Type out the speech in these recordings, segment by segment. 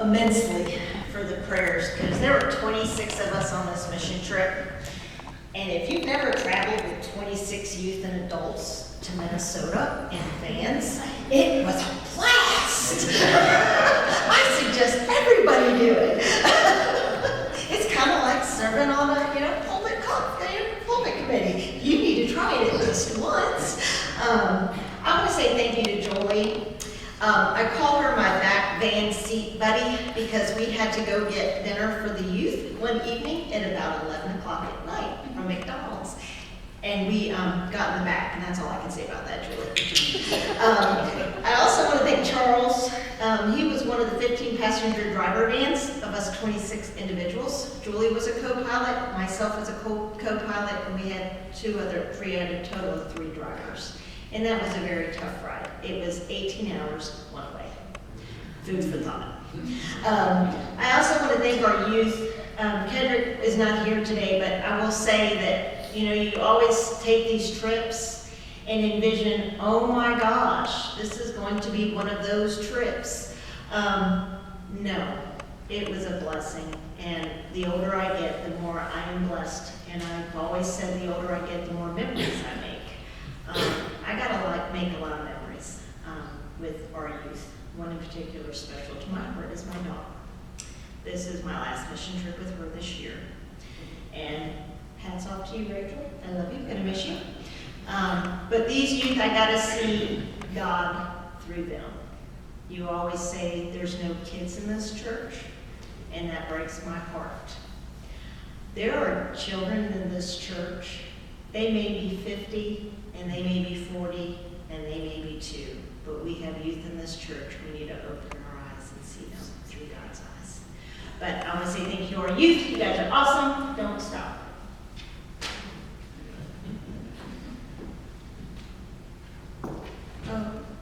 immensely for the prayers, because there were 26 of us on this mission trip. And if you've never traveled with 26 youth and adults to Minnesota in vans, it was a blast. I suggest everybody do it. It's kind of like serving on a pulpit committee. You need to try it at least once. I want to say thank you to Jolie. I call her my back van seat buddy because we had to go get dinner for the youth one evening at about 11 o'clock at night from McDonald's. And we got in the back, and that's all I can say about that, Julie. I also want to thank Charles. He was one of the 15 passenger driver vans of us 26 individuals. Julie was a co-pilot, myself was a co-pilot, and we had we had a total of 3 drivers. And that was a very tough ride. It was 18 hours one way. Food for thought. I also want to thank our youth. Kendrick is not here today, but I will say that, you always take these trips and envision, oh my gosh, this is going to be one of those trips. No, it was a blessing. And the older I get, the more I am blessed. And I've always said the older I get, the more memories I make. I got to make a lot of memories with our youth. One in particular special to my heart is my dog. This is my last mission trip with her this year. And hats off to you, Rachel. I love you. Gonna miss you. But these youth, I got to see God through them. You always say there's no kids in this church, and that breaks my heart. There are children in this church. They may be 50, and they may be 40, and they may be 2. But we have youth in this church. We need to open our eyes and see them through God's eyes. But I want to say thank you to our youth. You guys are awesome. Don't stop.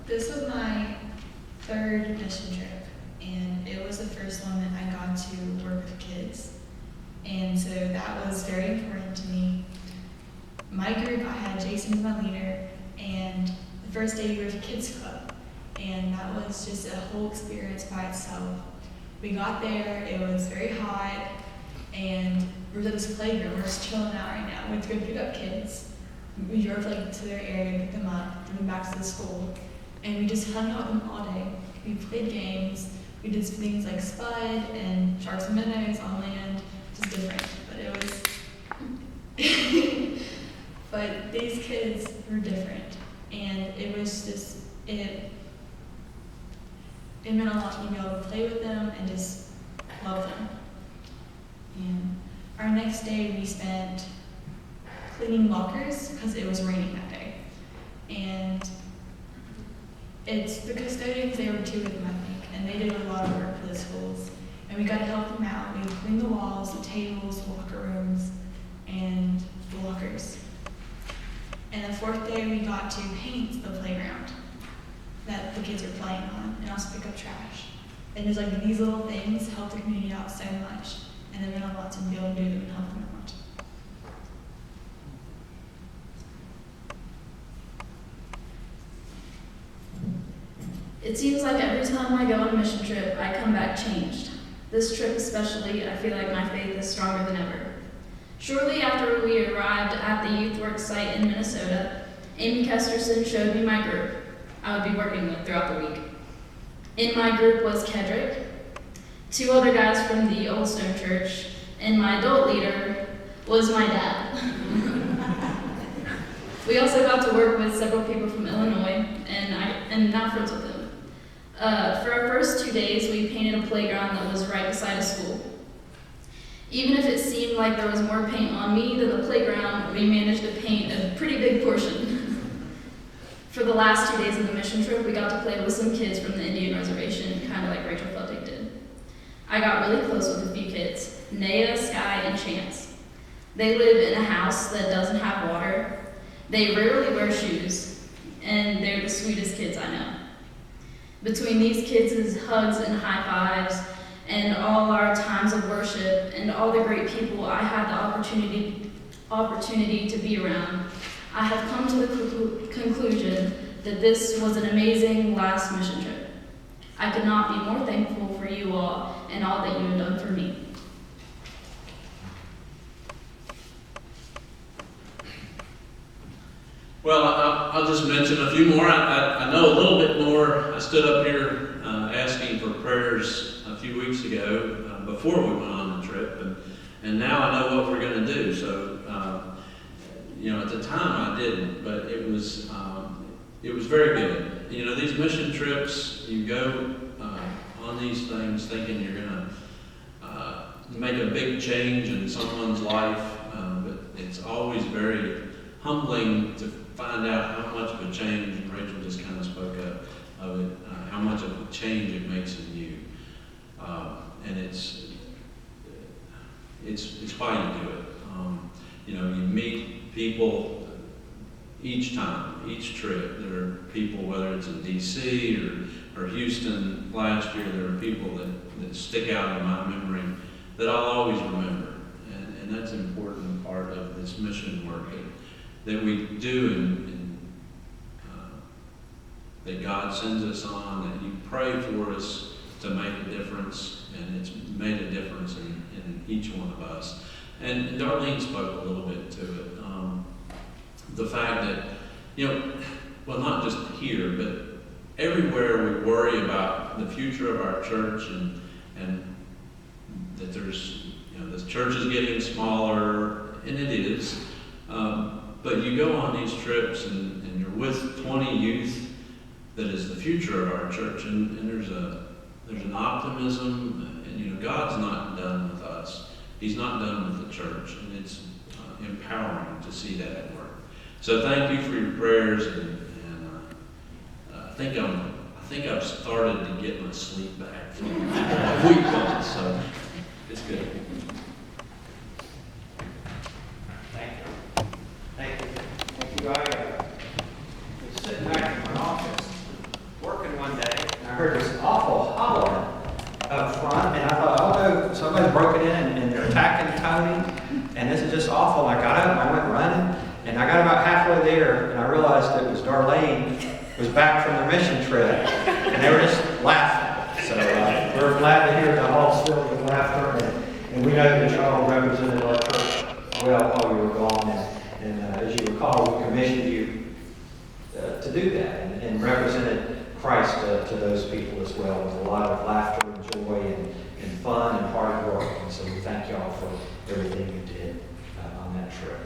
This was my 3rd mission trip, and it was the first one that I got to work with kids. And so that was very important to me. My group, I had Jason as my leader, and the first day we were at Kids Club, and that was just a whole experience by itself. We got there, it was very hot, and we were at this playground. We're just chilling out right now. We went to go pick up kids. We drove to their area, picked them up, drove them back to the school, and we just hung out with them all day. We played games. We did things like Spud and Sharks and Minnows on land, just different, but it was. But these kids were different, and it was just, it meant a lot to me to be able to play with them and just love them. And our next day we spent cleaning lockers because it was raining that day. And it's the custodians, they were 2 of them, I think, and they did a lot of work for the schools. And we got to help them out. We cleaned the walls, the tables, the locker rooms, and the lockers. And the 4th day we got to paint the playground that the kids were playing on, and also pick up trash. And there's these little things help the community out so much, and it meant a lot to be able to do them and help them out. It seems like every time I go on a mission trip, I come back changed. This trip especially, I feel like my faith is stronger than ever. Shortly after we arrived at the Youth Work site in Minnesota, Amy Kesterson showed me my group I would be working with throughout the week. In my group was Kedrick, 2 other guys from the Old Stone Church, and my adult leader was my dad. We also got to work with several people from Illinois, and I'm now friends with them. For our first 2 days, we painted a playground that was right beside a school. Even if it seemed like there was more paint on me than the playground, we managed to paint a pretty big portion. For the last 2 days of the mission trip, we got to play with some kids from the Indian Reservation, kind of like Rachel Feldhake did. I got really close with a few kids, Naya, Sky, and Chance. They live in a house that doesn't have water. They rarely wear shoes, and they're the sweetest kids I know. Between these kids' hugs and high fives, and all our times of worship, and all the great people I had the opportunity to be around, I have come to the conclusion that this was an amazing last mission trip. I could not be more thankful for you all and all that you have done for me. Well, I'll just mention a few more. I know a little bit more. I stood up here asking for prayers a few weeks ago before we went on the trip, and now I know what we're going to do. So, at the time I didn't, but it was very good. These mission trips, you go on these things thinking you're going to make a big change in someone's life, but it's always very humbling to find out how much of a change, and Rachel just kind of spoke up of it, how much of a change it makes in you. And it's why you do it. You meet people each time, each trip. There are people, whether it's in DC or Houston last year, there are people that stick out in my memory that I'll always remember. And that's an important part of this mission work that we do, and that God sends us on, that you pray for us to make a difference, and it's made a difference in each one of us. And Darlene spoke a little bit to it. The fact that, not just here, but everywhere we worry about the future of our church and that there's, this church is getting smaller, and it is. But you go on these trips and you're with 20 youth that is the future of our church, and there's an optimism, and God's not done with us. He's not done with the church, and it's empowering to see that at work. So thank you for your prayers, and I think I've started to get my sleep back from a week on, so it's good. I was sitting back in my office working one day, and I heard this awful hollering up front, and I thought, oh no, somebody's broken in and they're attacking Tony, and this is just awful. And I got up and I went running, and I got about halfway there, and I realized it was Darlene was back from their mission trip, and they were just laughing. So we're glad to hear the halls filled with laughter, and we know that y'all represented our church well while you were gone. And as you recall, we commissioned you to do that and represented Christ to those people as well, with a lot of laughter and joy and fun and hard work. And so we thank y'all for everything you did on that trip.